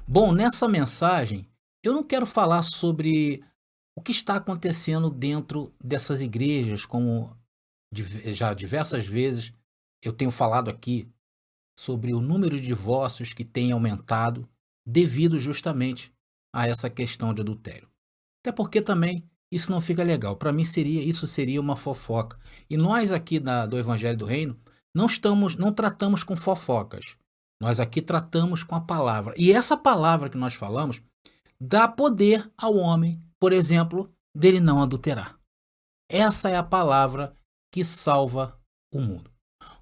Bom, nessa mensagem, eu não quero falar sobre o que está acontecendo dentro dessas igrejas, como já diversas vezes eu tenho falado aqui sobre o número de divórcios que tem aumentado devido justamente a essa questão de adultério. Até porque também isso não fica legal. Para mim isso seria uma fofoca. E nós aqui do Evangelho do Reino não tratamos com fofocas. Nós aqui tratamos com a palavra. E essa palavra que nós falamos dá poder ao homem, por exemplo, dele não adulterar. Essa é a palavra que salva o mundo.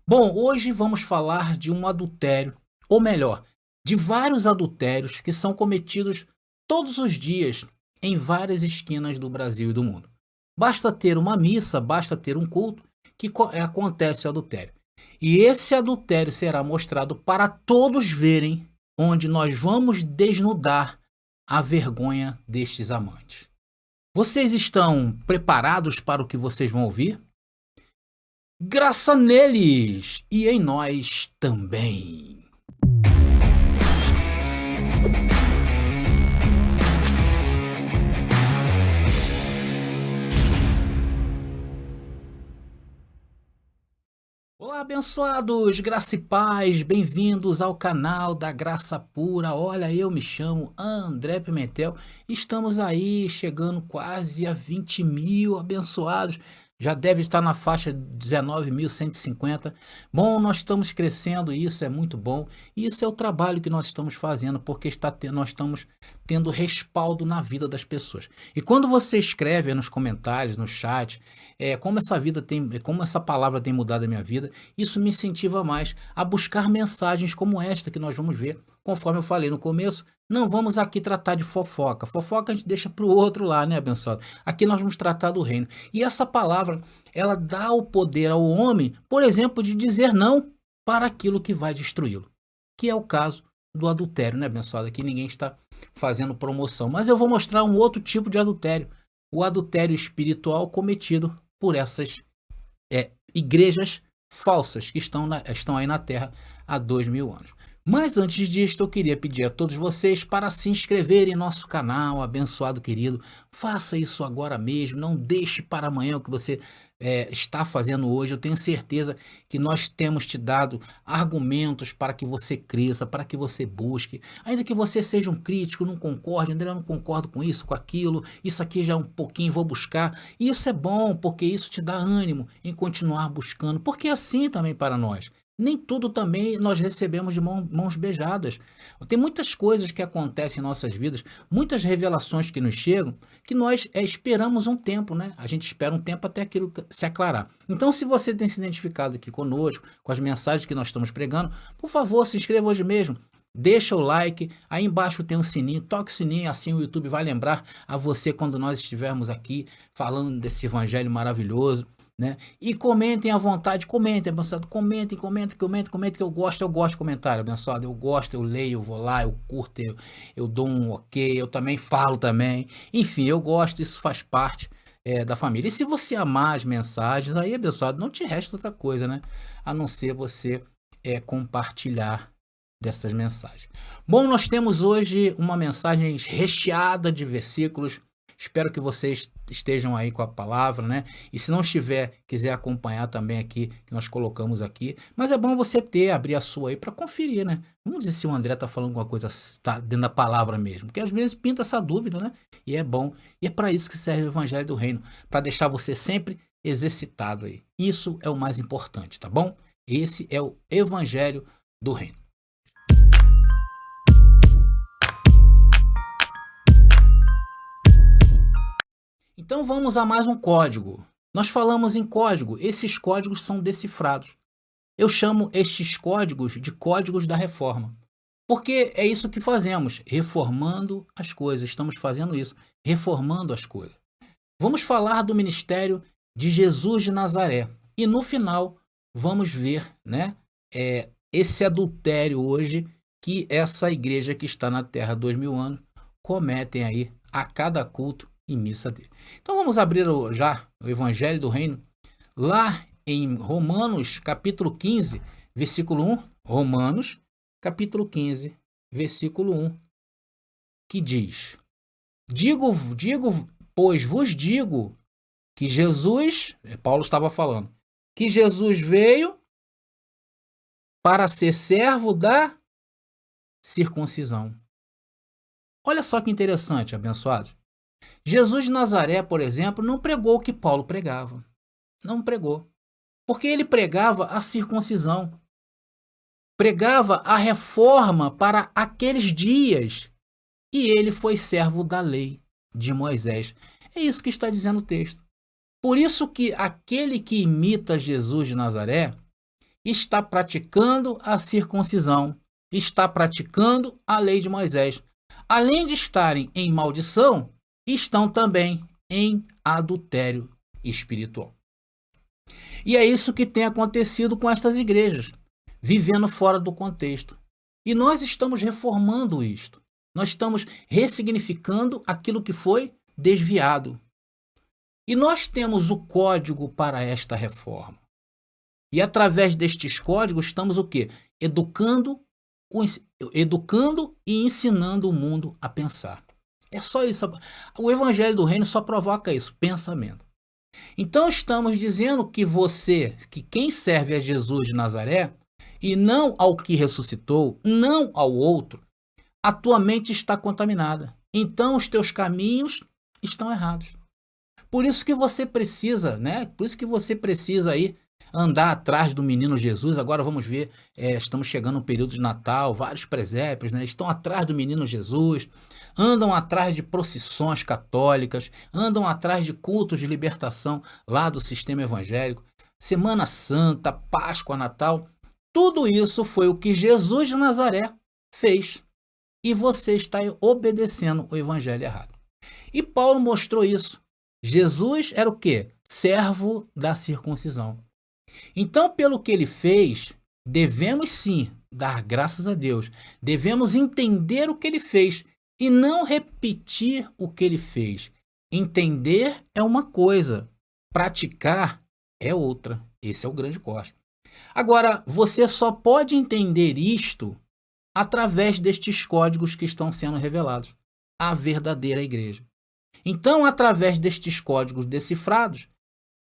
Bom, hoje vamos falar de um adultério, ou melhor, de vários adultérios que são cometidos todos os dias em várias esquinas do Brasil e do mundo. Basta ter uma missa, basta ter um culto que acontece o adultério. E esse adultério será mostrado para todos verem, onde nós vamos desnudar a vergonha destes amantes. Vocês estão preparados para o que vocês vão ouvir? Graça neles e em nós também. Olá, abençoados, graça e paz, bem-vindos ao canal da Graça Pura. Olha, eu me chamo André Pimentel, estamos aí chegando quase a 20 mil abençoados, já deve estar na faixa de 19.150. Bom, nós estamos crescendo, isso é muito bom, isso é o trabalho que nós estamos fazendo, porque nós estamos tendo respaldo na vida das pessoas. E quando você escreve aí nos comentários, no chat, como essa palavra tem mudado a minha vida, isso me incentiva mais a buscar mensagens como esta que nós vamos ver. Conforme eu falei no começo, não vamos aqui tratar de fofoca. Fofoca a gente deixa para o outro lá, né, abençoado? Aqui nós vamos tratar do reino. E essa palavra, ela dá o poder ao homem, por exemplo, de dizer não para aquilo que vai destruí-lo. Que é o caso do adultério, né, abençoado? Aqui ninguém está fazendo promoção. Mas eu vou mostrar um outro tipo de adultério. O adultério espiritual cometido por essas igrejas falsas que estão aí na Terra há 2000 anos. Mas antes disto, eu queria pedir a todos vocês para se inscreverem em nosso canal, abençoado querido. Faça isso agora mesmo, não deixe para amanhã o que você está fazendo hoje. Eu tenho certeza que nós temos te dado argumentos para que você cresça, para que você busque. Ainda que você seja um crítico, não concorde, André, eu não concordo com isso, com aquilo, isso aqui já é um pouquinho, vou buscar. Isso é bom, porque isso te dá ânimo em continuar buscando, porque é assim também para nós. Nem tudo também nós recebemos de mãos beijadas. Tem muitas coisas que acontecem em nossas vidas, muitas revelações que nos chegam, que nós esperamos um tempo, né? A gente espera um tempo até aquilo se aclarar. Então, se você tem se identificado aqui conosco, com as mensagens que nós estamos pregando, por favor, se inscreva hoje mesmo. Deixa o like, aí embaixo tem um sininho, toque o sininho, assim o YouTube vai lembrar a você quando nós estivermos aqui falando desse evangelho maravilhoso, né? E comentem à vontade, comentem, abençoado, comentem, que eu gosto de comentário, abençoado, eu gosto, eu leio, eu vou lá, eu curto, eu dou um ok, eu também falo também, enfim, eu gosto, isso faz parte da família. E se você amar as mensagens, aí, abençoado, não te resta outra coisa, né? A não ser você compartilhar dessas mensagens. Bom, nós temos hoje uma mensagem recheada de versículos. Espero que vocês estejam aí com a palavra, né? E se não estiver, quiser acompanhar também aqui, que nós colocamos aqui. Mas é bom você abrir a sua aí para conferir, né? Vamos dizer se o André está falando alguma coisa, está dentro da palavra mesmo. Porque às vezes pinta essa dúvida, né? E é bom. E é para isso que serve o Evangelho do Reino, para deixar você sempre exercitado aí. Isso é o mais importante, tá bom? Esse é o Evangelho do Reino. Então vamos a mais um código. Nós falamos em código, esses códigos são decifrados. Eu chamo estes códigos de códigos da reforma. Porque é isso que fazemos, reformando as coisas. Estamos fazendo isso, reformando as coisas. Vamos falar do ministério de Jesus de Nazaré. E no final, vamos ver, né, esse adultério hoje que essa igreja que está na Terra há 2000 anos cometem aí a cada culto e missa dele. Então vamos abrir já o Evangelho do Reino lá em Romanos capítulo 15, versículo 1. Romanos capítulo 15, versículo 1. que diz: pois vos digo que Jesus, Paulo estava falando, que Jesus veio para ser servo da circuncisão. Olha só que interessante, abençoados. Jesus de Nazaré, por exemplo, não pregou o que Paulo pregava. Não pregou. Porque ele pregava a circuncisão. Pregava a reforma para aqueles dias. E ele foi servo da lei de Moisés. É isso que está dizendo o texto. Por isso que aquele que imita Jesus de Nazaré está praticando a circuncisão, está praticando a lei de Moisés. Além de estarem em maldição, estão também em adultério espiritual. E é isso que tem acontecido com estas igrejas, vivendo fora do contexto. E nós estamos reformando isto. Nós estamos ressignificando aquilo que foi desviado. E nós temos o código para esta reforma. E através destes códigos estamos o quê? Educando e ensinando o mundo a pensar. É só isso. O evangelho do reino só provoca isso, pensamento. Então estamos dizendo que quem serve a Jesus de Nazaré e não ao que ressuscitou, não ao outro, a tua mente está contaminada. Então os teus caminhos estão errados. Por isso que você precisa, né? Por isso que você precisa aí andar atrás do menino Jesus. Agora vamos ver, estamos chegando no período de Natal, vários presépios, né? Estão atrás do menino Jesus, andam atrás de procissões católicas, andam atrás de cultos de libertação lá do sistema evangélico, Semana Santa, Páscoa, Natal. Tudo isso foi o que Jesus de Nazaré fez. E você está obedecendo o evangelho errado. E Paulo mostrou isso. Jesus era o quê? Servo da circuncisão. Então, pelo que ele fez, devemos sim dar graças a Deus. Devemos entender o que ele fez e não repetir o que ele fez. Entender é uma coisa, praticar é outra. Esse é o grande corte. Agora, você só pode entender isto através destes códigos que estão sendo revelados. A verdadeira igreja. Então, através destes códigos decifrados,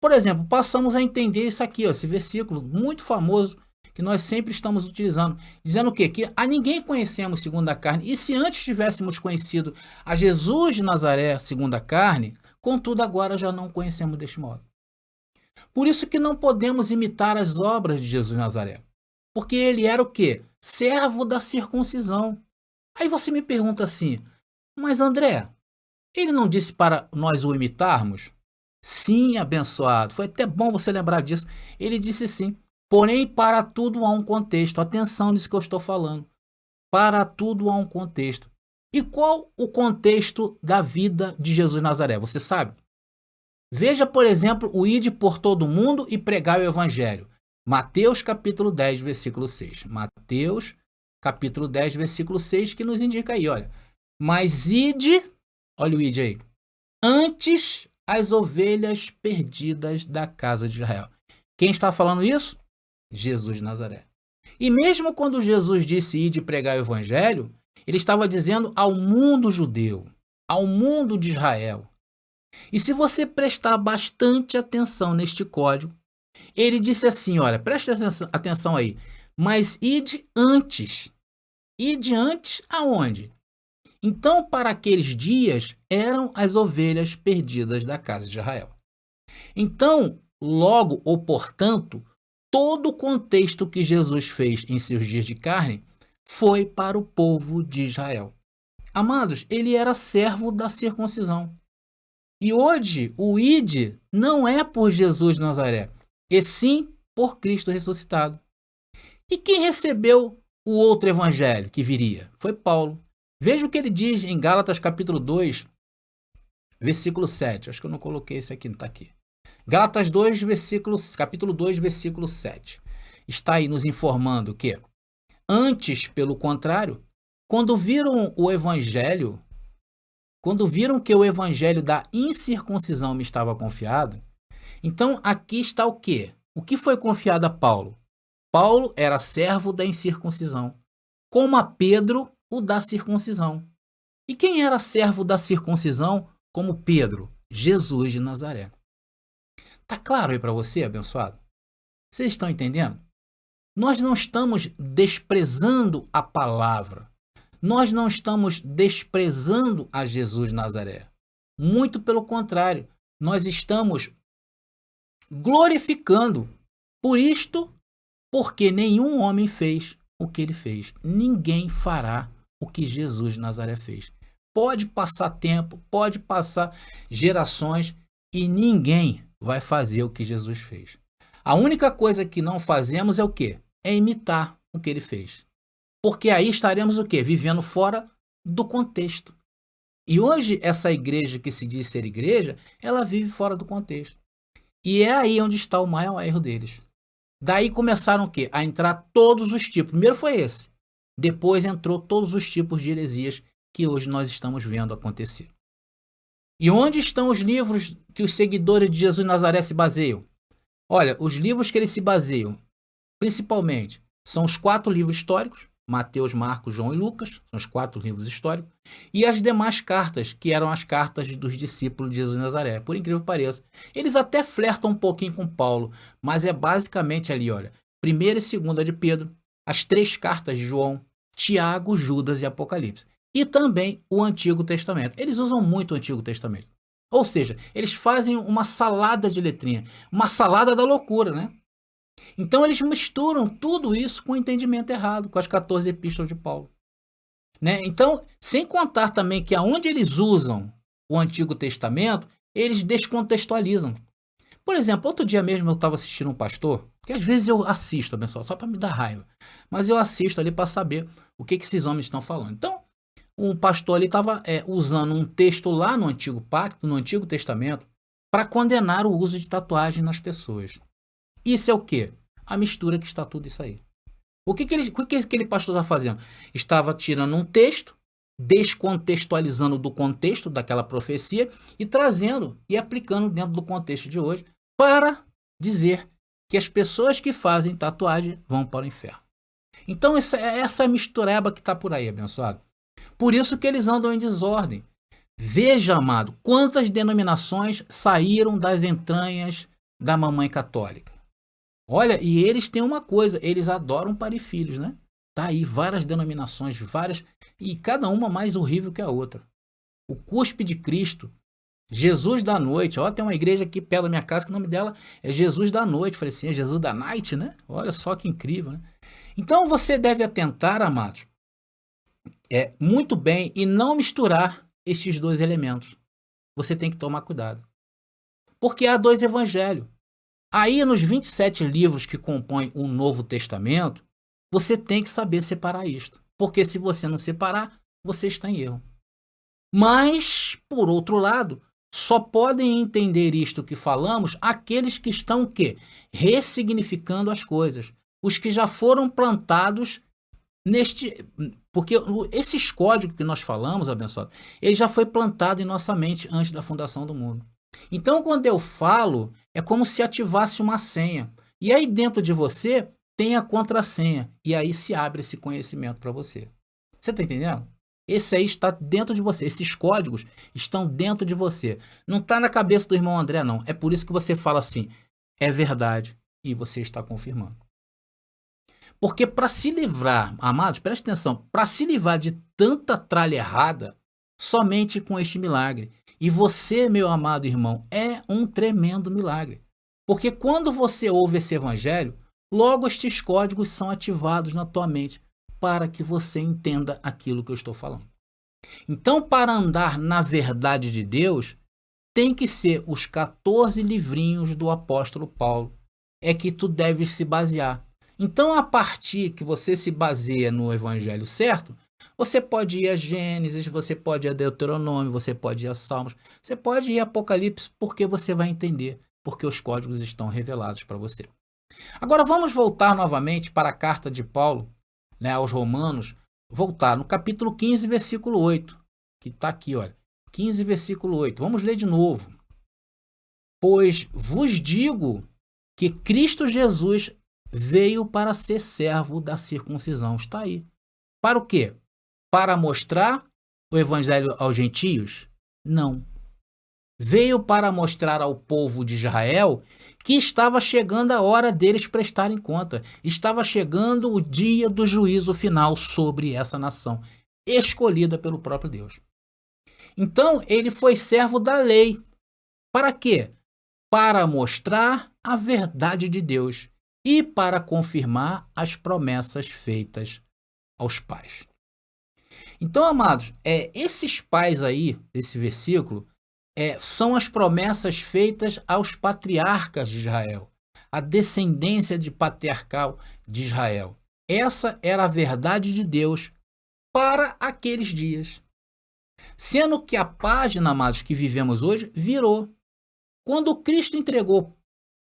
por exemplo, passamos a entender isso aqui, ó, esse versículo muito famoso que nós sempre estamos utilizando, dizendo o quê? Que a ninguém conhecemos segundo a carne, e se antes tivéssemos conhecido a Jesus de Nazaré segundo a carne, contudo agora já não conhecemos deste modo. Por isso que não podemos imitar as obras de Jesus de Nazaré, porque ele era o quê? Servo da circuncisão. Aí você me pergunta assim, mas André, ele não disse para nós o imitarmos? Sim, abençoado. Foi até bom você lembrar disso. Ele disse sim. Porém, para tudo há um contexto. Atenção nisso que eu estou falando. Para tudo há um contexto. E qual o contexto da vida de Jesus de Nazaré? Você sabe? Veja, por exemplo, o ide por todo mundo e pregar o evangelho. Mateus capítulo 10, versículo 6. Mateus capítulo 10, versículo 6, que nos indica aí, olha. Mas ide, olha o ide aí, antes as ovelhas perdidas da casa de Israel. Quem está falando isso? Jesus de Nazaré. E mesmo quando Jesus disse ide pregar o evangelho, ele estava dizendo ao mundo judeu, ao mundo de Israel. E se você prestar bastante atenção neste código, ele disse assim, olha, preste atenção aí, mas ide antes. Ide antes aonde? Então, para aqueles dias, eram as ovelhas perdidas da casa de Israel. Então, logo ou portanto, todo o contexto que Jesus fez em seus dias de carne foi para o povo de Israel. Amados, ele era servo da circuncisão. E hoje, o ide não é por Jesus de Nazaré, e sim por Cristo ressuscitado. E quem recebeu o outro evangelho que viria? Foi Paulo. Veja o que ele diz em Gálatas capítulo 2, versículo 7. Acho que eu não coloquei esse aqui, não está aqui. Gálatas 2, capítulo 2, versículo 7. Está aí nos informando que, antes, pelo contrário, quando viram que o evangelho da incircuncisão me estava confiado, então aqui está o quê? O que foi confiado a Paulo? Paulo era servo da incircuncisão, como a Pedro o da circuncisão. E quem era servo da circuncisão como Pedro? Jesus de Nazaré. Tá claro aí para você, abençoado? Vocês estão entendendo? Nós não estamos desprezando a palavra. Nós não estamos desprezando a Jesus de Nazaré. Muito pelo contrário, nós estamos glorificando. Por isto, porque nenhum homem fez o que ele fez. Ninguém fará o que Jesus de Nazaré fez. Pode passar tempo, pode passar gerações e ninguém vai fazer o que Jesus fez. A única coisa que não fazemos é o quê? É imitar o que ele fez. Porque aí estaremos o quê? Vivendo fora do contexto. E hoje essa igreja que se diz ser igreja, ela vive fora do contexto. E é aí onde está o maior erro deles. Daí começaram o quê? A entrar todos os tipos. Primeiro foi esse. Depois entrou todos os tipos de heresias que hoje nós estamos vendo acontecer. E onde estão os livros que os seguidores de Jesus de Nazaré se baseiam? Olha, os livros que eles se baseiam, principalmente, são os 4 livros históricos, Mateus, Marcos, João e Lucas, são os 4 livros históricos, e as demais cartas, que eram as cartas dos discípulos de Jesus de Nazaré, por incrível que pareça. Eles até flertam um pouquinho com Paulo, mas é basicamente ali, olha, 1ª e 2ª de Pedro, as 3 cartas de João, Tiago, Judas e Apocalipse. E também o Antigo Testamento. Eles usam muito o Antigo Testamento. Ou seja, eles fazem uma salada de letrinha, uma salada da loucura, né? Então eles misturam tudo isso com o entendimento errado, com as 14 epístolas de Paulo. Né? Então, sem contar também que aonde eles usam o Antigo Testamento, eles descontextualizam. Por exemplo, outro dia mesmo eu estava assistindo um pastor, que às vezes eu assisto, pessoal, só para me dar raiva, mas eu assisto ali para saber o que esses homens estão falando. Então, um pastor ali estava usando um texto lá no Antigo Pacto, no Antigo Testamento, para condenar o uso de tatuagem nas pessoas. Isso é o quê? A mistura que está tudo isso aí. O que aquele pastor está fazendo? Estava tirando um texto, descontextualizando do contexto daquela profecia e trazendo e aplicando dentro do contexto de hoje para dizer que as pessoas que fazem tatuagem vão para o inferno. Então essa é a mistureba que está por aí, abençoado. Por isso que eles andam em desordem. Veja, amado, quantas denominações saíram das entranhas da mamãe católica. Olha, e eles têm uma coisa, eles adoram parir filhos, né? Tá aí várias denominações, várias, e cada uma mais horrível que a outra. O cuspe de Cristo, Jesus da noite, ó, tem uma igreja aqui perto da minha casa que o nome dela é Jesus da noite. Falei assim, é Jesus da night, né? Olha só que incrível, né? Então você deve atentar, amados, muito bem e não misturar estes 2 elementos. Você tem que tomar cuidado. Porque há 2 evangelhos. Aí nos 27 livros que compõem o Novo Testamento, você tem que saber separar isto. Porque se você não separar, você está em erro. Mas, por outro lado, só podem entender isto que falamos aqueles que estão o quê? Ressignificando as coisas. Os que já foram plantados neste... Porque esses códigos que nós falamos, abençoado, ele já foi plantado em nossa mente antes da fundação do mundo. Então, quando eu falo, é como se ativasse uma senha. E aí dentro de você tem a contrassenha. E aí se abre esse conhecimento para você. Você está entendendo? Esse aí está dentro de você. Esses códigos estão dentro de você. Não está na cabeça do irmão André, não. É por isso que você fala assim, é verdade. E você está confirmando. Porque para se livrar, amados, preste atenção, para se livrar de tanta tralha errada, somente com este milagre. E você, meu amado irmão, é um tremendo milagre. Porque quando você ouve esse evangelho, logo estes códigos são ativados na tua mente para que você entenda aquilo que eu estou falando. Então, para andar na verdade de Deus, tem que ser os 14 livrinhos do apóstolo Paulo. É que tu deves se basear. Então, a partir que você se baseia no evangelho certo, você pode ir a Gênesis, você pode ir a Deuteronômio, você pode ir a Salmos, você pode ir a Apocalipse, porque você vai entender, porque os códigos estão revelados para você. Agora vamos voltar novamente para a carta de Paulo, né, aos Romanos, voltar no capítulo 15, versículo 8, que está aqui, olha, 15, versículo 8. Vamos ler de novo. Pois vos digo que Cristo Jesus veio para ser servo da circuncisão. Está aí. Para o quê? Para mostrar o evangelho aos gentios? Não. Veio para mostrar ao povo de Israel que estava chegando a hora deles prestarem conta. Estava chegando o dia do juízo final sobre essa nação, escolhida pelo próprio Deus. Então, ele foi servo da lei. Para quê? Para mostrar a verdade de Deus e para confirmar as promessas feitas aos pais. Então, amados, esses pais aí, desse versículo, são as promessas feitas aos patriarcas de Israel, a descendência de patriarcal de Israel. Essa era a verdade de Deus para aqueles dias. Sendo que a página, amados, que vivemos hoje, virou. Quando Cristo entregou,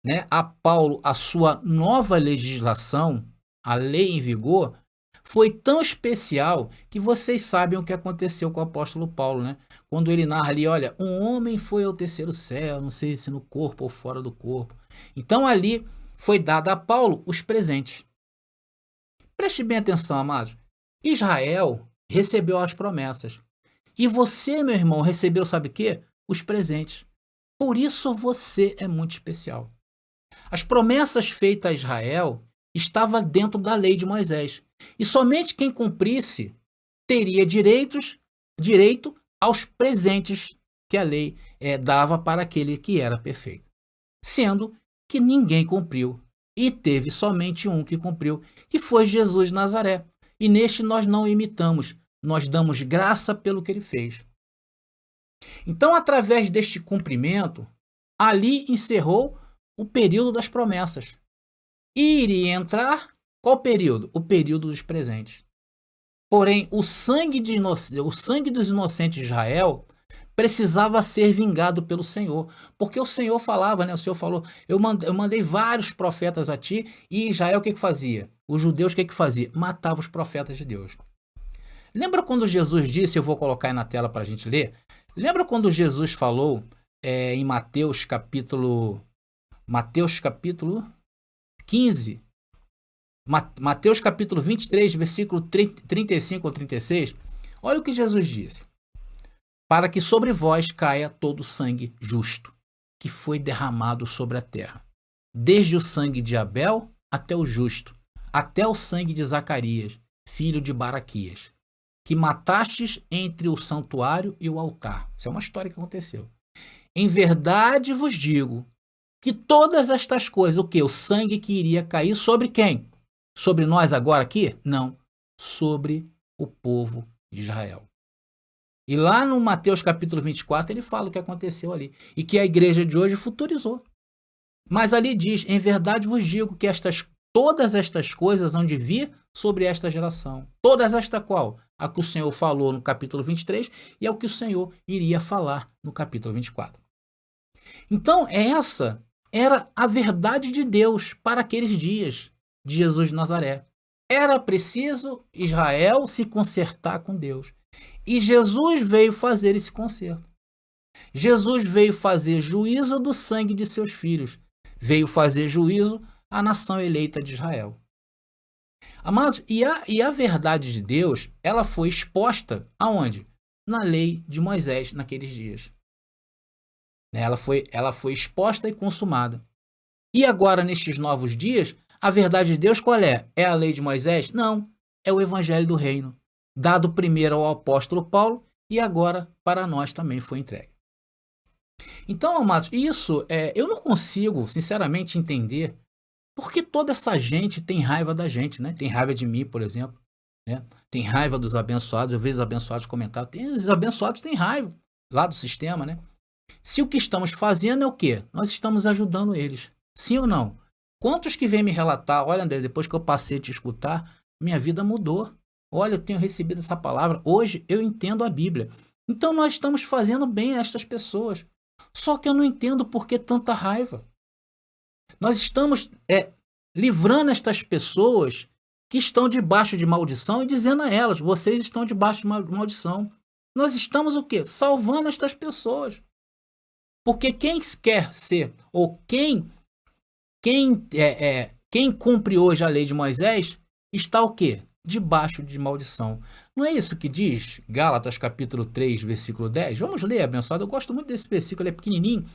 né, a Paulo a sua nova legislação, a lei em vigor, foi tão especial que vocês sabem o que aconteceu com o apóstolo Paulo, né? Quando ele narra ali, olha, um homem foi ao terceiro céu, não sei se no corpo ou fora do corpo. Então ali foi dado a Paulo os presentes. Preste bem atenção, amados. Israel recebeu as promessas. E você, meu irmão, recebeu, sabe o quê? Os presentes. Por isso você é muito especial. As promessas feitas a Israel estavam dentro da lei de Moisés. E somente quem cumprisse teria direito aos presentes que a lei dava para aquele que era perfeito. Sendo que ninguém cumpriu. E teve somente um que cumpriu, que foi Jesus de Nazaré. E neste nós não imitamos, nós damos graça pelo que ele fez. Então, através deste cumprimento, ali encerrou o período das promessas. E iria entrar qual período? O período dos presentes. Porém, o sangue dos inocentes de Israel precisava ser vingado pelo Senhor. Porque o Senhor falava, né? O Senhor falou, eu mandei vários profetas a ti, e Israel o que fazia? Os judeus o que fazia? Matava os profetas de Deus. Lembra quando Jesus disse, eu vou colocar aí na tela para a gente ler, lembra quando Jesus falou em Mateus capítulo 15, Mateus capítulo 23, versículo 35 ou 36, olha o que Jesus disse. Para que sobre vós caia todo o sangue justo, que foi derramado sobre a terra, desde o sangue de Abel até o justo, até o sangue de Zacarias, filho de Baraquias, que matastes entre o santuário e o altar. Isso é uma história que aconteceu. Em verdade vos digo que todas estas coisas, o que? O sangue que iria cair sobre quem? Sobre nós agora aqui? Não. Sobre o povo de Israel. E lá no Mateus capítulo 24, ele fala o que aconteceu ali. E que a igreja de hoje futurizou. Mas ali diz, em verdade vos digo que todas estas coisas hão de vir sobre esta geração. Todas esta qual? A que o Senhor falou no capítulo 23 e é o que o Senhor iria falar no capítulo 24. Então, essa era a verdade de Deus para aqueles dias de Jesus de Nazaré. Era preciso Israel se consertar com Deus. E Jesus veio fazer esse conserto. Jesus veio fazer juízo do sangue de seus filhos. Veio fazer juízo à nação eleita de Israel. Amados, e a verdade de Deus, ela foi exposta aonde? Na lei de Moisés, naqueles dias. Ela foi exposta e consumada. E agora, nestes novos dias, a verdade de Deus qual é? É a lei de Moisés? Não, é o evangelho do reino, dado primeiro ao apóstolo Paulo e agora para nós também foi entregue. Então, amados, isso eu não consigo, sinceramente, entender por que toda essa gente tem raiva da gente, né? Tem raiva de mim, por exemplo, né? Tem raiva dos abençoados, eu vejo os abençoados comentar, os abençoados têm raiva lá do sistema, né? Se o que estamos fazendo é o quê? Nós estamos ajudando eles. Sim ou não? Quantos que vêm me relatar, olha André, depois que eu passei a te escutar, minha vida mudou. Olha, eu tenho recebido essa palavra, hoje eu entendo a Bíblia. Então nós estamos fazendo bem a estas pessoas. Só que eu não entendo por que tanta raiva. Nós estamos livrando estas pessoas que estão debaixo de maldição e dizendo a elas, vocês estão debaixo de maldição. Nós estamos o quê? Salvando estas pessoas. Porque quem quer ser, ou quem cumpre hoje a lei de Moisés, está o quê? debaixo de maldição. Não é isso que diz Gálatas capítulo 3, versículo 10? Vamos ler, abençoado. Eu gosto muito desse versículo, ele é pequenininho,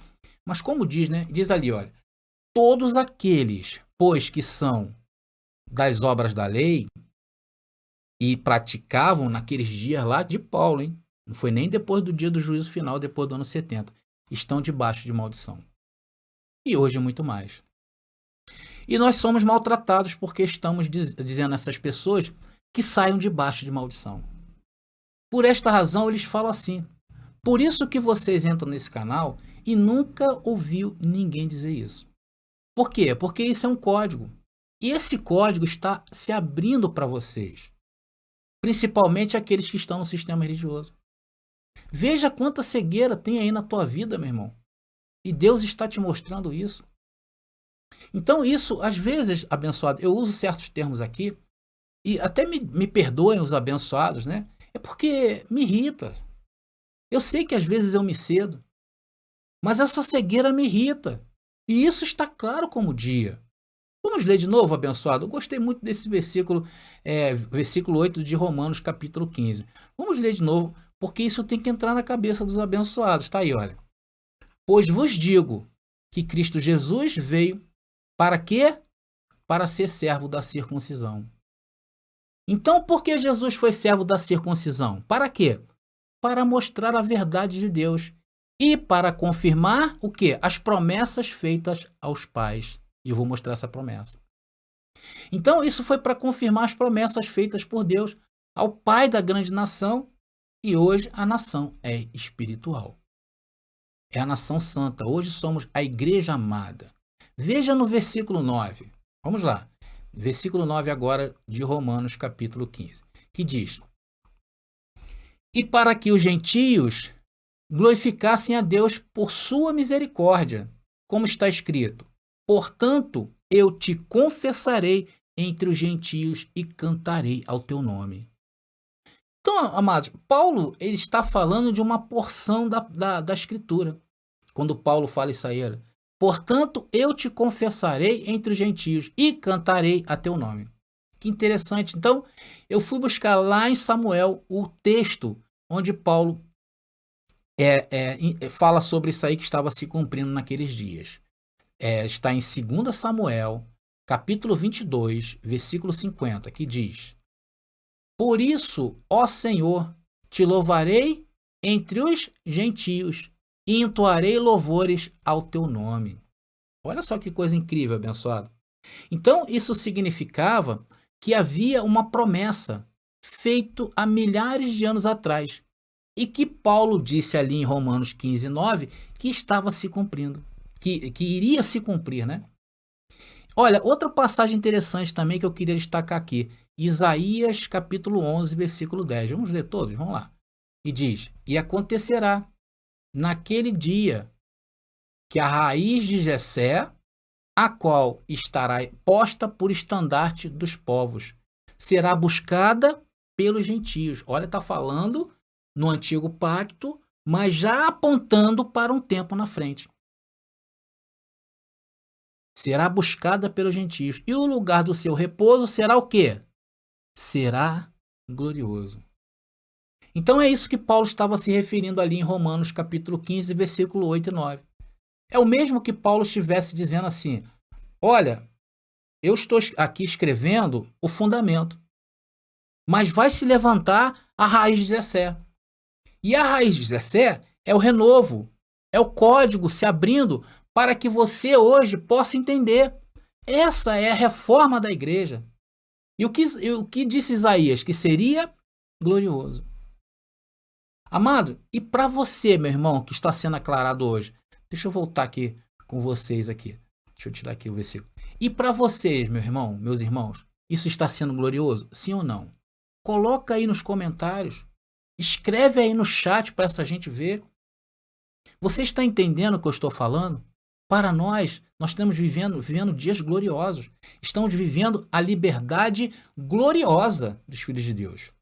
mas como diz, né? Diz ali, olha, todos aqueles, pois, que são das obras da lei e praticavam naqueles dias lá de Paulo, hein? Não foi nem depois do dia do juízo final, depois do ano 70. Estão debaixo de maldição. E hoje muito mais. E nós somos maltratados porque estamos dizendo a essas pessoas que saiam debaixo de maldição. Por esta razão, eles falam assim. Por isso que vocês entram nesse canal e nunca ouviu ninguém dizer isso. Por quê? Porque isso é um código. E esse código está se abrindo para vocês. Principalmente aqueles que estão no sistema religioso. Veja quanta cegueira tem aí na tua vida, meu irmão. E Deus está te mostrando isso. Então isso, às vezes, abençoado, eu uso certos termos aqui, e até me perdoem os abençoados, né? É porque me irrita. Eu sei que às vezes eu me cedo, mas essa cegueira me irrita. E isso está claro como dia. Vamos ler de novo, abençoado? Eu gostei muito desse versículo, versículo 8 de Romanos, capítulo 15. Vamos ler de novo, porque isso tem que entrar na cabeça dos abençoados. Tá aí, olha. Pois vos digo que Cristo Jesus veio para quê? Para ser servo da circuncisão. Então, por que Jesus foi servo da circuncisão? Para quê? Para mostrar a verdade de Deus e para confirmar o quê? As promessas feitas aos pais. E eu vou mostrar essa promessa. Então, isso foi para confirmar as promessas feitas por Deus ao pai da grande nação, e hoje a nação é espiritual. É a nação santa. Hoje somos a igreja amada. Veja no versículo 9. Vamos lá. Versículo 9 agora de Romanos, capítulo 15. Que diz: E para que os gentios glorificassem a Deus por sua misericórdia, como está escrito: Portanto, eu te confessarei entre os gentios e cantarei ao teu nome. Então, amados, Paulo ele está falando de uma porção da Escritura. Quando Paulo fala isso aí, olha, portanto, eu te confessarei entre os gentios e cantarei a teu nome. Que interessante. Então, eu fui buscar lá em Samuel o texto onde Paulo fala sobre isso aí que estava se cumprindo naqueles dias. Está em 2 Samuel, capítulo 22, versículo 50, que diz: Por isso, ó Senhor, te louvarei entre os gentios e entoarei louvores ao teu nome. Olha só que coisa incrível, abençoado. Então, isso significava que havia uma promessa feita há milhares de anos atrás e que Paulo disse ali em Romanos 15, 9, que estava se cumprindo, que iria se cumprir, né? Olha, outra passagem interessante também que eu queria destacar aqui, Isaías capítulo 11, versículo 10. Vamos ler todos? Vamos lá. E diz: E acontecerá naquele dia que a raiz de Jessé, a qual estará posta por estandarte dos povos, será buscada pelos gentios. Olha, está falando no antigo pacto, mas já apontando para um tempo na frente. Será buscada pelos gentios. E o lugar do seu repouso será o quê? Será glorioso. Então é isso que Paulo estava se referindo ali em Romanos capítulo 15, versículo 8 e 9. É o mesmo que Paulo estivesse dizendo assim: olha, eu estou aqui escrevendo o fundamento, mas vai se levantar a raiz de Jessé. E a raiz de Jessé é o renovo, é o código se abrindo para que você hoje possa entender. Essa é a reforma da igreja. E o que disse Isaías? Que seria glorioso. Amado, e para você, meu irmão, que está sendo aclarado hoje, deixa eu voltar aqui com vocês aqui. Deixa eu tirar aqui o versículo. E para vocês, meu irmão, meus irmãos, isso está sendo glorioso? Sim ou não? Coloca aí nos comentários. Escreve aí no chat para essa gente ver. Você está entendendo o que eu estou falando? Para nós estamos vivendo dias gloriosos. Estamos vivendo a liberdade gloriosa dos filhos de Deus.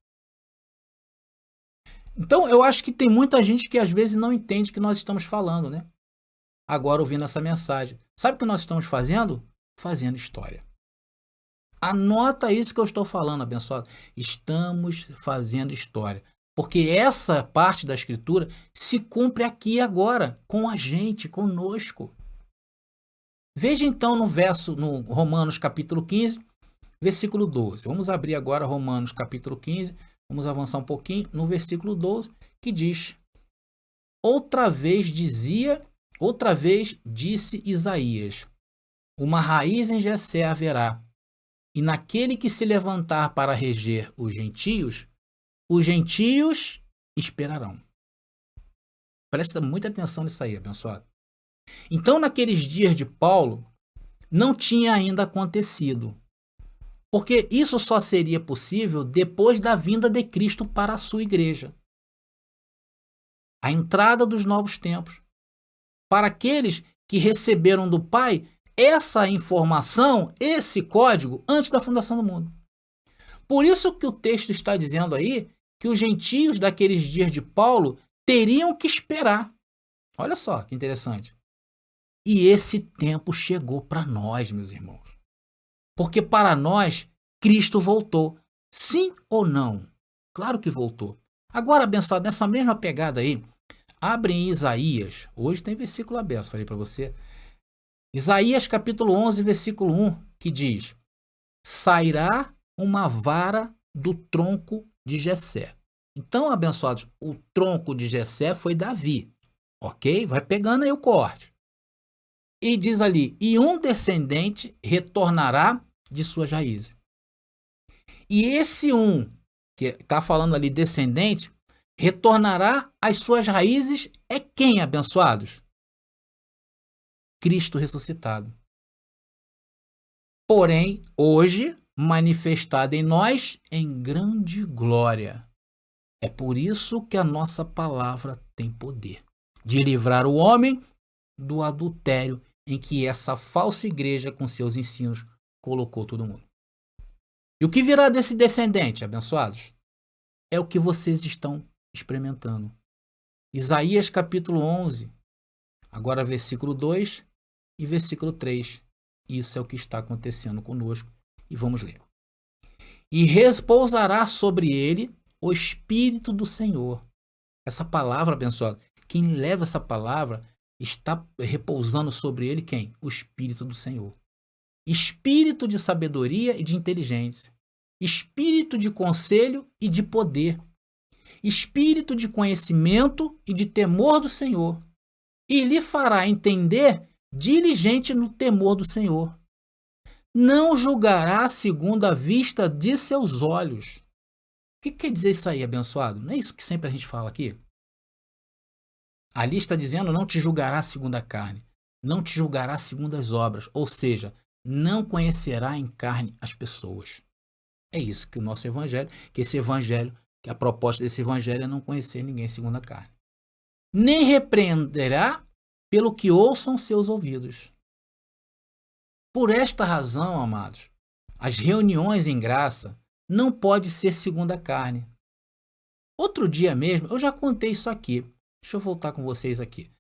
Então, eu acho que tem muita gente que às vezes não entende o que nós estamos falando, né? Agora, ouvindo essa mensagem. Sabe o que nós estamos fazendo? Fazendo história. Anota isso que eu estou falando, abençoado. Estamos fazendo história. Porque essa parte da escritura se cumpre aqui e agora, com a gente, conosco. Veja então no Romanos capítulo 15, versículo 12. Vamos abrir agora Romanos capítulo 15, vamos avançar um pouquinho no versículo 12, que diz: outra vez disse Isaías, uma raiz em Jessé haverá, e naquele que se levantar para reger os gentios esperarão. Presta muita atenção nisso aí, abençoado. Então, naqueles dias de Paulo, não tinha ainda acontecido, porque isso só seria possível depois da vinda de Cristo para a sua igreja. A entrada dos novos tempos. Para aqueles que receberam do Pai essa informação, esse código, antes da fundação do mundo. Por isso que o texto está dizendo aí que os gentios daqueles dias de Paulo teriam que esperar. Olha só que interessante. E esse tempo chegou para nós, meus irmãos. Porque para nós, Cristo voltou. Sim ou não? Claro que voltou. Agora, abençoado, nessa mesma pegada aí, abre em Isaías. Hoje tem versículo aberto, falei para você. Isaías capítulo 11, versículo 1, que diz: sairá uma vara do tronco de Jessé. Então, abençoados, o tronco de Jessé foi Davi, ok? Vai pegando aí o corte. E diz ali, e um descendente retornará de suas raízes. E esse que está falando ali, descendente, retornará às suas raízes, é quem, abençoados? Cristo ressuscitado. Porém, hoje, manifestado em nós em grande glória. É por isso que a nossa palavra tem poder de livrar o homem do adultério em que essa falsa igreja com seus ensinos colocou todo mundo. E o que virá desse descendente, abençoados? É o que vocês estão experimentando. Isaías capítulo 11, agora versículo 2 e versículo 3. Isso é o que está acontecendo conosco. E vamos ler. E repousará sobre ele o Espírito do Senhor. Essa palavra, abençoado, quem leva essa palavra está repousando sobre ele quem? O Espírito do Senhor. Espírito de sabedoria e de inteligência. Espírito de conselho e de poder. Espírito de conhecimento e de temor do Senhor. E lhe fará entender diligente no temor do Senhor. Não julgará segundo a vista de seus olhos. O que quer dizer isso aí, abençoado? Não é isso que sempre a gente fala aqui? Ali está dizendo, não te julgará segundo a carne, não te julgará segundo as obras, ou seja, não conhecerá em carne as pessoas. É isso que o nosso evangelho, que a proposta desse evangelho é não conhecer ninguém segundo a carne. Nem repreenderá pelo que ouçam seus ouvidos. Por esta razão, amados, as reuniões em graça não pode ser segundo a carne. Outro dia mesmo, eu já contei isso aqui. Deixa eu voltar com vocês aqui.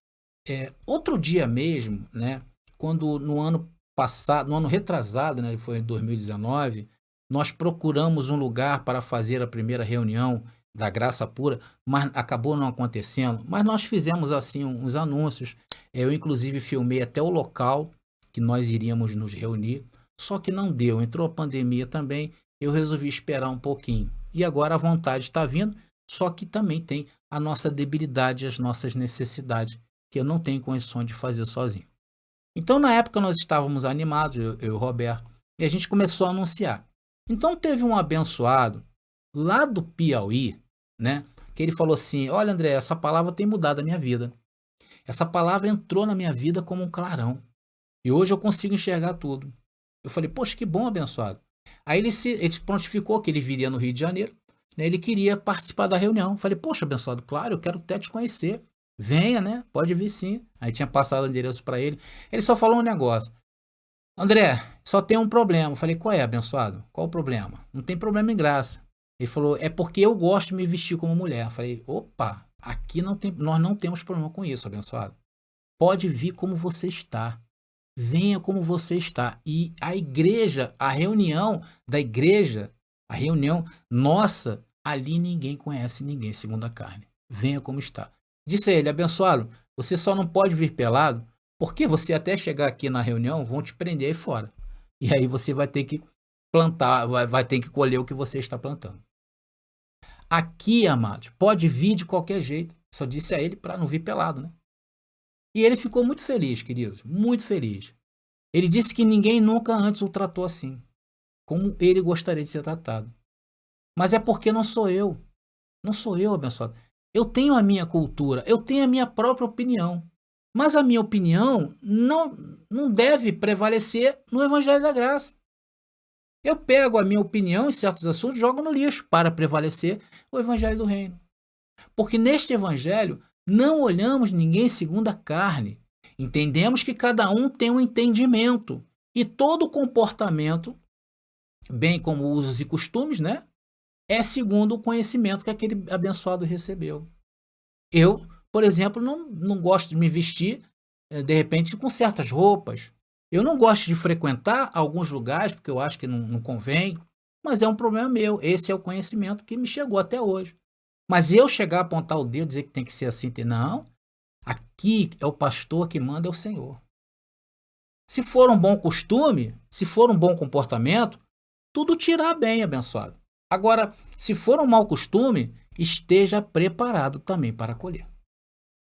Outro dia mesmo, né, quando no ano passado, no ano retrasado, né, foi em 2019, nós procuramos um lugar para fazer a primeira reunião da Graça Pura, mas acabou não acontecendo. Mas nós fizemos assim uns anúncios. Eu inclusive filmei até o local que nós iríamos nos reunir, só que não deu. Entrou a pandemia também, eu resolvi esperar um pouquinho. E agora a vontade está vindo, só que também tem a nossa debilidade, as nossas necessidades, que eu não tenho condições de fazer sozinho. Então, na época, nós estávamos animados, eu e o Roberto, e a gente começou a anunciar. Então, teve um abençoado lá do Piauí, né, que ele falou assim, olha, André, essa palavra tem mudado a minha vida. Essa palavra entrou na minha vida como um clarão. E hoje eu consigo enxergar tudo. Eu falei, poxa, que bom, abençoado. Aí ele prontificou que ele viria no Rio de Janeiro, né, ele queria participar da reunião. Eu falei, poxa, abençoado, claro, eu quero até te conhecer. Venha, né? Pode vir sim. Aí tinha passado o endereço para ele. Ele só falou um negócio. André, só tem um problema. Eu falei, qual é, abençoado? Qual o problema? Não tem problema em graça. Ele falou, é porque eu gosto de me vestir como mulher. Eu falei, opa, aqui nós não temos problema com isso, abençoado. Pode vir como você está. venha como você está. E a igreja, a reunião da igreja, a reunião nossa, ali ninguém conhece ninguém segundo a carne. Venha como está. Disse a ele, abençoado, você só não pode vir pelado, porque você até chegar aqui na reunião vão te prender aí fora. E aí você vai ter que plantar, vai ter que colher o que você está plantando. Aqui, amados, pode vir de qualquer jeito. Só disse a ele para não vir pelado, né? E ele ficou muito feliz, queridos, muito feliz. Ele disse que ninguém nunca antes o tratou assim, como ele gostaria de ser tratado. Mas é porque não sou eu, abençoado. Eu tenho a minha cultura, eu tenho a minha própria opinião. Mas a minha opinião não deve prevalecer no Evangelho da Graça. Eu pego a minha opinião em certos assuntos e jogo no lixo para prevalecer o Evangelho do Reino. Porque neste Evangelho não olhamos ninguém segundo a carne. Entendemos que cada um tem um entendimento. E todo comportamento, bem como usos e costumes, né? É segundo o conhecimento que aquele abençoado recebeu. Eu, por exemplo, não gosto de me vestir, de repente, com certas roupas. Eu não gosto de frequentar alguns lugares, porque eu acho que não convém. Mas é um problema meu. Esse é o conhecimento que me chegou até hoje. Mas eu chegar a apontar o dedo, dizer que tem que ser assim, não. Aqui é o pastor que manda, é o Senhor. Se for um bom costume, se for um bom comportamento, tudo te irá bem, abençoado. Agora, se for um mau costume, esteja preparado também para acolher.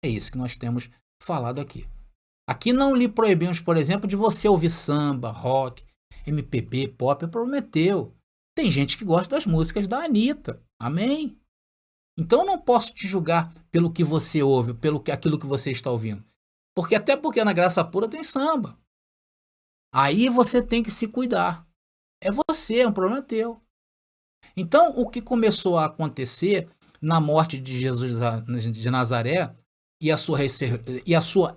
É isso que nós temos falado aqui. Aqui não lhe proibimos, por exemplo, de você ouvir samba, rock, MPB, pop. Eu prometeu. Tem gente que gosta das músicas da Anitta. Amém? Então eu não posso te julgar pelo que você ouve, aquilo que você está ouvindo. Até porque na graça pura tem samba. Aí você tem que se cuidar. É você, é um problema teu. Então, o que começou a acontecer na morte de Jesus de Nazaré e a sua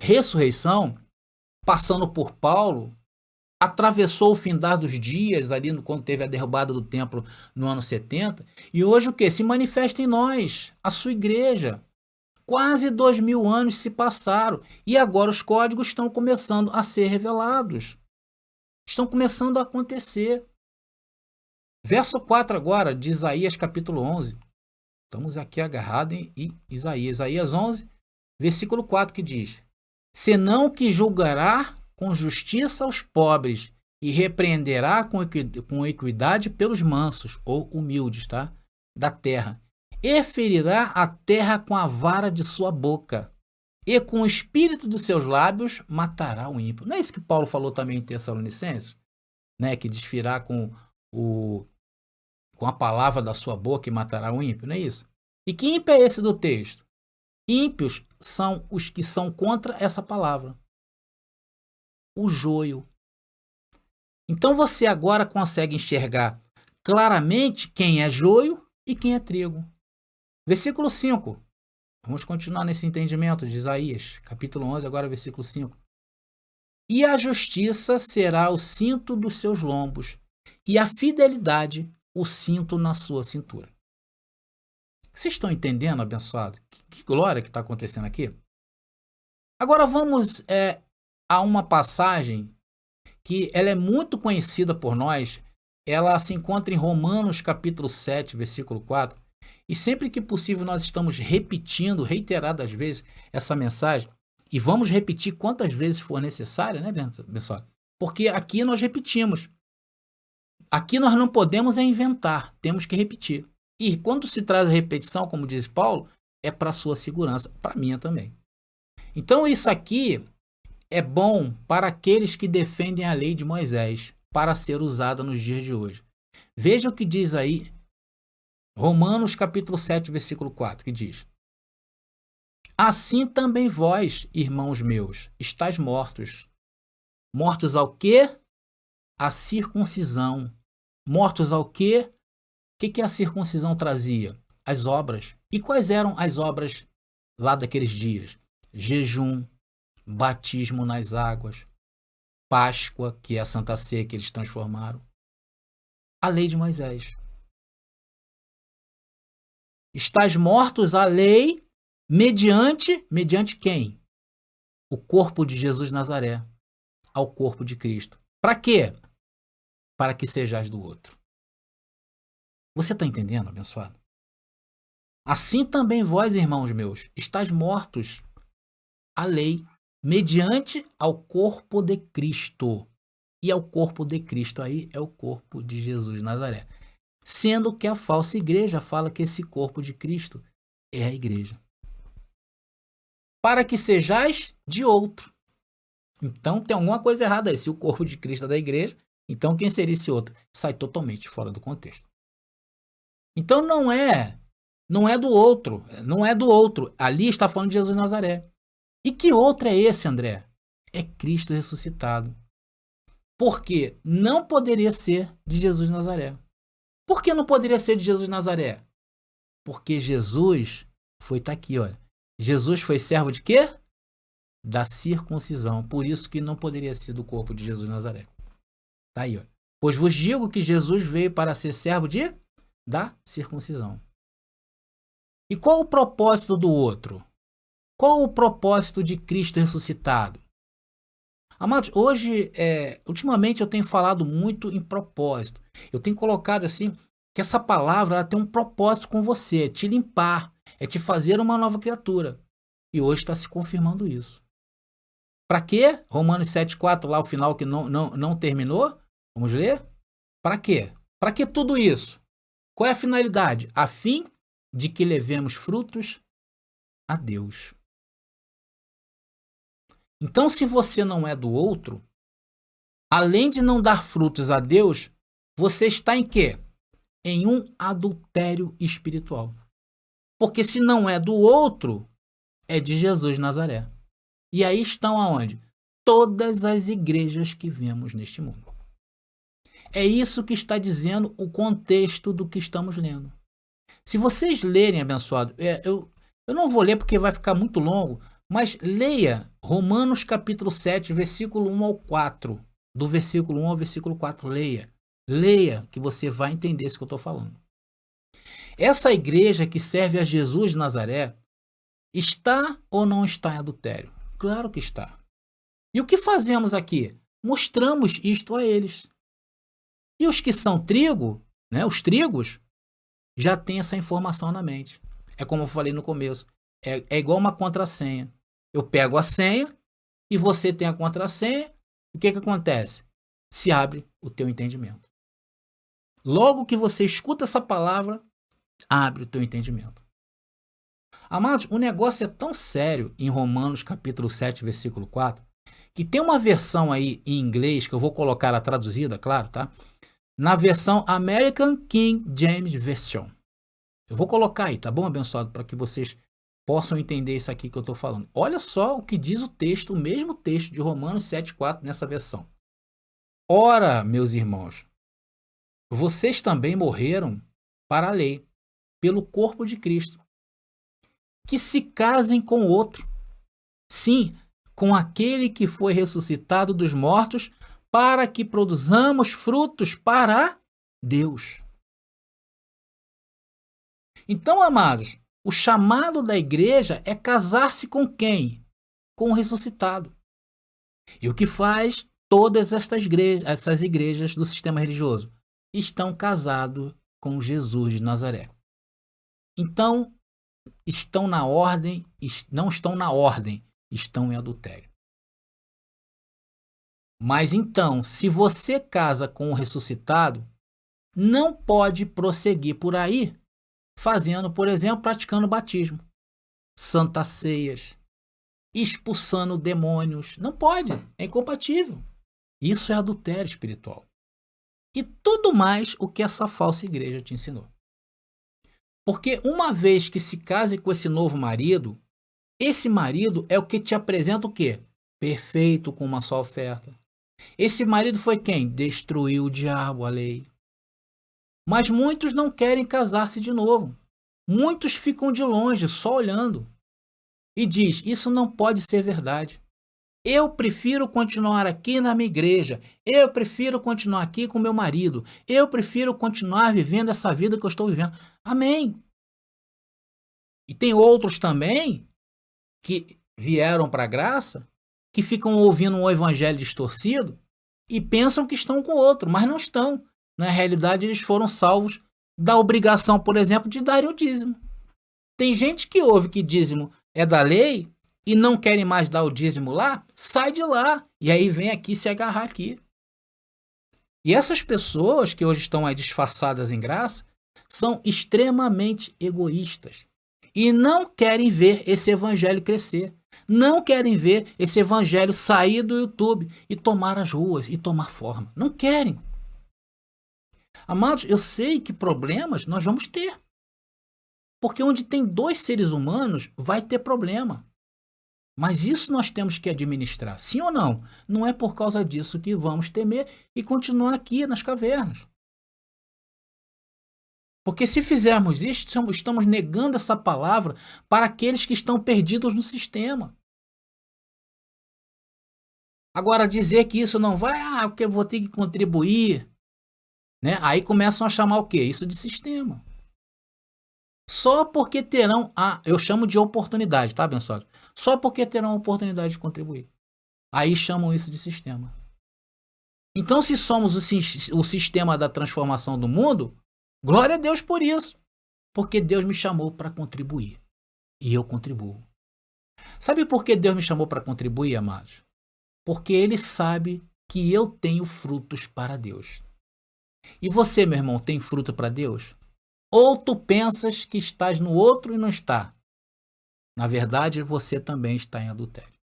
ressurreição, passando por Paulo, atravessou o findar dos dias, ali quando teve a derrubada do templo no ano 70, e hoje o que? Se manifesta em nós, a sua igreja. Quase 2000 anos se passaram, e agora os códigos estão começando a ser revelados. Estão começando a acontecer. Verso 4 agora, de Isaías capítulo 11. Estamos aqui agarrados em Isaías. Isaías 11, versículo 4, que diz: senão que julgará com justiça os pobres e repreenderá com equidade pelos mansos, ou humildes, tá? Da terra. E ferirá a terra com a vara de sua boca. E com o espírito dos seus lábios matará o ímpio. Não é isso que Paulo falou também em Tessalonicenses? Né? Que desfirá com a palavra da sua boca e matará o ímpio, não é isso? E que ímpio é esse do texto? Ímpios são os que são contra essa palavra. O joio. Então você agora consegue enxergar claramente quem é joio e quem é trigo. Versículo 5. Vamos continuar nesse entendimento de Isaías, capítulo 11, agora versículo 5. E a justiça será o cinto dos seus lombos, e a fidelidade o cinto na sua cintura. Vocês estão entendendo, abençoado? Que glória que está acontecendo aqui? Agora vamos a uma passagem que ela é muito conhecida por nós. Ela se encontra em Romanos capítulo 7, versículo 4. E sempre que possível nós estamos repetindo reiteradas vezes essa mensagem. E vamos repetir quantas vezes for necessário, né, abençoado? Porque aqui nós repetimos. Aqui nós não podemos inventar, temos que repetir. E quando se traz a repetição, como diz Paulo, é para a sua segurança, para a minha também. Então isso aqui é bom para aqueles que defendem a lei de Moisés, para ser usada nos dias de hoje. Veja o que diz aí, Romanos capítulo 7, versículo 4, que diz: assim também vós, irmãos meus, estáis mortos. Mortos ao quê? A circuncisão. Mortos ao quê? O que a circuncisão trazia? As obras. E quais eram as obras lá daqueles dias? Jejum, batismo nas águas, Páscoa, que é a Santa Ceia que eles transformaram, a lei de Moisés. Estás mortos à lei mediante quem? O corpo de Jesus de Nazaré. ao corpo de Cristo. Para quê? Para que sejais do outro. Você está entendendo, abençoado? Assim também vós, irmãos meus, estáis mortos à lei, mediante ao corpo de Cristo. E ao corpo de Cristo aí é o corpo de Jesus de Nazaré. Sendo que a falsa igreja fala que esse corpo de Cristo é a igreja. Para que sejais de outro. Então tem alguma coisa errada aí. Se o corpo de Cristo é da igreja, então quem seria esse outro? Sai totalmente fora do contexto. Então não é do outro, não é do outro. Ali está falando de Jesus de Nazaré. E que outro é esse, André? É Cristo ressuscitado. Porque não poderia ser de Jesus de Nazaré. Por que não poderia ser de Jesus de Nazaré? Porque Jesus tá aqui, olha. Jesus foi servo de quê? Da circuncisão. Por isso que não poderia ser do corpo de Jesus de Nazaré. Tá aí, ó. Pois vos digo que Jesus veio para ser servo da circuncisão. E qual o propósito do outro? Qual o propósito de Cristo ressuscitado? Amados, hoje, ultimamente eu tenho falado muito em propósito. Eu tenho colocado assim, que essa palavra ela tem um propósito com você, é te limpar, é te fazer uma nova criatura. E hoje está se confirmando isso. Para quê? Romanos 7,4, lá o final que não terminou. Vamos ler? Para quê? Para que tudo isso? Qual é a finalidade? A fim de que levemos frutos a Deus. Então, se você não é do outro, além de não dar frutos a Deus, você está em quê? Em um adultério espiritual. Porque se não é do outro, é de Jesus de Nazaré. E aí estão aonde? Todas as igrejas que vemos neste mundo. É isso que está dizendo o contexto do que estamos lendo. Se vocês lerem, abençoado, eu não vou ler porque vai ficar muito longo, mas leia Romanos capítulo 7, versículo 1 ao 4. Do versículo 1 ao versículo 4, leia. Leia que você vai entender isso que eu estou falando. Essa igreja que serve a Jesus de Nazaré está ou não está em adultério? Claro que está. E o que fazemos aqui? Mostramos isto a eles. E os que são trigo, né, os trigos, já têm essa informação na mente. É como eu falei no começo. É igual uma contrassenha. Eu pego a senha e você tem a contrassenha. O que acontece? Se abre o teu entendimento. Logo que você escuta essa palavra, abre o teu entendimento. Amados, o negócio é tão sério em Romanos capítulo 7, versículo 4, que tem uma versão aí em inglês, que eu vou colocar ela traduzida, claro, tá? Na versão American King James Version. Eu vou colocar aí, tá bom, abençoado? Para que vocês possam entender isso aqui que eu estou falando. Olha só o que diz o texto, o mesmo texto de Romanos 7,4 nessa versão. Ora, meus irmãos, vocês também morreram para a lei, pelo corpo de Cristo, que se casem com outro. Sim, com aquele que foi ressuscitado dos mortos, para que produzamos frutos para Deus. Então, amados, o chamado da igreja é casar-se com quem? Com o ressuscitado. E o que faz todas essas igrejas do sistema religioso? Estão casados com Jesus de Nazaré. Então, estão na ordem, não estão na ordem, estão em adultério. Mas então, se você casa com o ressuscitado, não pode prosseguir por aí fazendo, por exemplo, praticando batismo, santas ceias, expulsando demônios. Não pode, é incompatível. Isso é adultério espiritual. E tudo mais o que essa falsa igreja te ensinou. Porque uma vez que se case com esse novo marido, esse marido é o que te apresenta o quê? Perfeito, com uma só oferta. Esse marido foi quem? Destruiu o diabo, a lei. Mas muitos não querem casar-se de novo. Muitos ficam de longe, só olhando. E diz, isso não pode ser verdade. Eu prefiro continuar aqui na minha igreja. Eu prefiro continuar aqui com meu marido. Eu prefiro continuar vivendo essa vida que eu estou vivendo. Amém. E tem outros também que vieram para a graça que ficam ouvindo um evangelho distorcido e pensam que estão com outro, mas não estão. Na realidade, eles foram salvos da obrigação, por exemplo, de dar o dízimo. Tem gente que ouve que dízimo é da lei e não querem mais dar o dízimo lá, sai de lá e aí vem aqui se agarrar aqui. E essas pessoas que hoje estão aí disfarçadas em graça são extremamente egoístas e não querem ver esse evangelho crescer. Não querem ver esse evangelho sair do YouTube e tomar as ruas e tomar forma. Não querem. Amados, eu sei que problemas nós vamos ter. Porque onde tem dois seres humanos, vai ter problema. Mas isso nós temos que administrar, sim ou não? Não é por causa disso que vamos temer e continuar aqui nas cavernas. Porque se fizermos isso, estamos negando essa palavra para aqueles que estão perdidos no sistema. Agora, dizer que isso não vai, porque eu vou ter que contribuir, né? Aí começam a chamar o quê? Isso de sistema. Só porque terão eu chamo de oportunidade, tá, abençoado? Só porque terão a oportunidade de contribuir. Aí chamam isso de sistema. Então, se somos o sistema da transformação do mundo, glória a Deus por isso. Porque Deus me chamou para contribuir. E eu contribuo. Sabe por que Deus me chamou para contribuir, amados? Porque Ele sabe que eu tenho frutos para Deus. E você, meu irmão, tem fruto para Deus? Ou tu pensas que estás no outro e não está? Na verdade, você também está em adultério.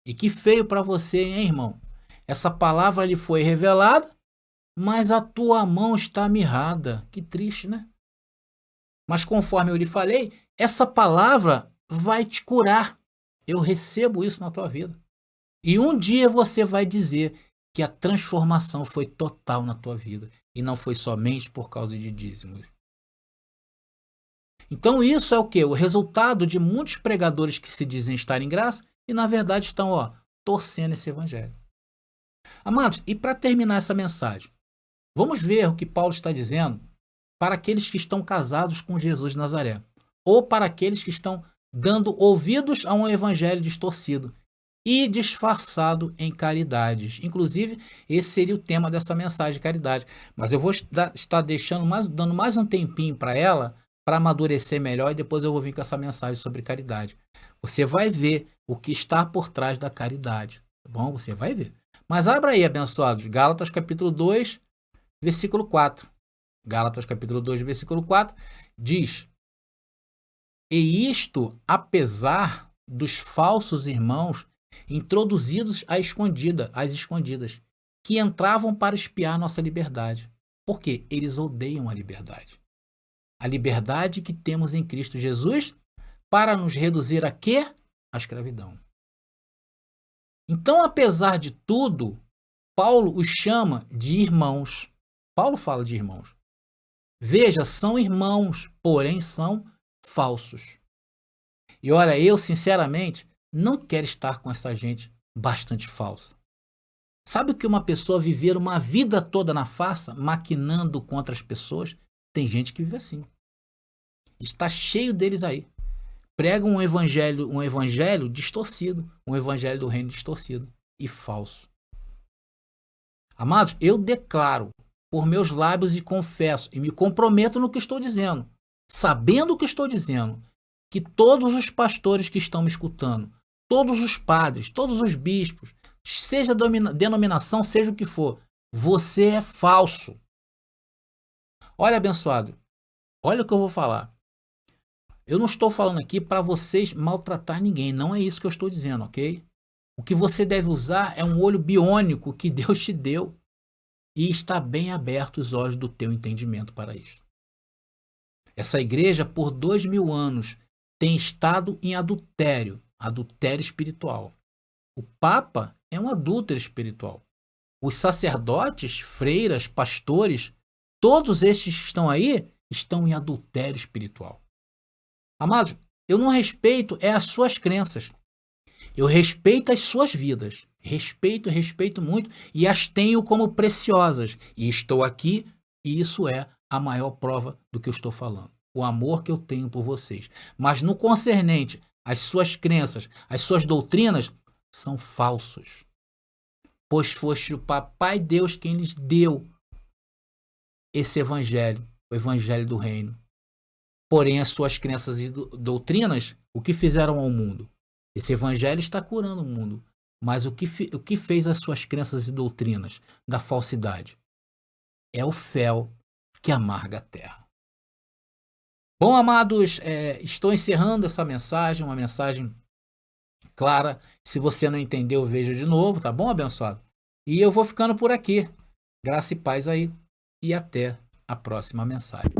E que feio para você, hein, irmão? Essa palavra lhe foi revelada, mas a tua mão está mirrada. Que triste, né? Mas conforme eu lhe falei, essa palavra vai te curar. Eu recebo isso na tua vida. E um dia você vai dizer que a transformação foi total na tua vida. E não foi somente por causa de dízimos. Então isso é o quê? O resultado de muitos pregadores que se dizem estar em graça e na verdade estão torcendo esse evangelho. Amados, e para terminar essa mensagem, vamos ver o que Paulo está dizendo para aqueles que estão casados com Jesus de Nazaré. Ou para aqueles que estão dando ouvidos a um evangelho distorcido e disfarçado em caridades. Inclusive, esse seria o tema dessa mensagem de caridade. Mas eu vou estar dando mais um tempinho para ela, para amadurecer melhor, e depois eu vou vir com essa mensagem sobre caridade. Você vai ver o que está por trás da caridade. Tá bom? Você vai ver. Mas abra aí, abençoados, Gálatas capítulo 2, versículo 4. Gálatas capítulo 2, versículo 4, diz: E isto, apesar dos falsos irmãos introduzidos às escondidas, que entravam para espiar nossa liberdade. Por quê? Eles odeiam a liberdade. A liberdade que temos em Cristo Jesus para nos reduzir a quê? A escravidão. Então, apesar de tudo, Paulo os chama de irmãos. Paulo fala de irmãos. Veja, são irmãos, porém são falsos. E olha, eu sinceramente não quero estar com essa gente bastante falsa. Sabe o que uma pessoa viver uma vida toda na farsa, maquinando contra as pessoas? Tem gente que vive assim. Está cheio deles aí. Pregam um evangelho distorcido, um evangelho do reino distorcido e falso. Amados, eu declaro por meus lábios e confesso e me comprometo no que estou dizendo, sabendo o que estou dizendo, que todos os pastores que estão me escutando, todos os padres, todos os bispos, seja a denominação, seja o que for, você é falso. Olha, abençoado, olha o que eu vou falar. Eu não estou falando aqui para vocês maltratar ninguém, não é isso que eu estou dizendo, ok? O que você deve usar é um olho biônico que Deus te deu e está bem aberto os olhos do teu entendimento para isso. Essa igreja, por 2000 anos, tem estado em adultério espiritual. O Papa é um adúltero espiritual. Os sacerdotes, freiras, pastores, todos estes que estão aí, estão em adultério espiritual. Amados, eu não respeito as suas crenças. Eu respeito as suas vidas. Respeito muito e as tenho como preciosas. E estou aqui e isso é a maior prova do que eu estou falando. O amor que eu tenho por vocês. Mas no concernente às suas crenças, às suas doutrinas, são falsos, pois foste o Papai Deus quem lhes deu esse evangelho, o evangelho do reino. Porém, as suas crenças e doutrinas, o que fizeram ao mundo? Esse evangelho está curando o mundo, mas o que fez as suas crenças e doutrinas da falsidade? É o fel que amarga a terra. Bom, amados, estou encerrando essa mensagem, uma mensagem clara. Se você não entendeu, veja de novo, tá bom, abençoado? E eu vou ficando por aqui. Graça e paz aí. E até a próxima mensagem.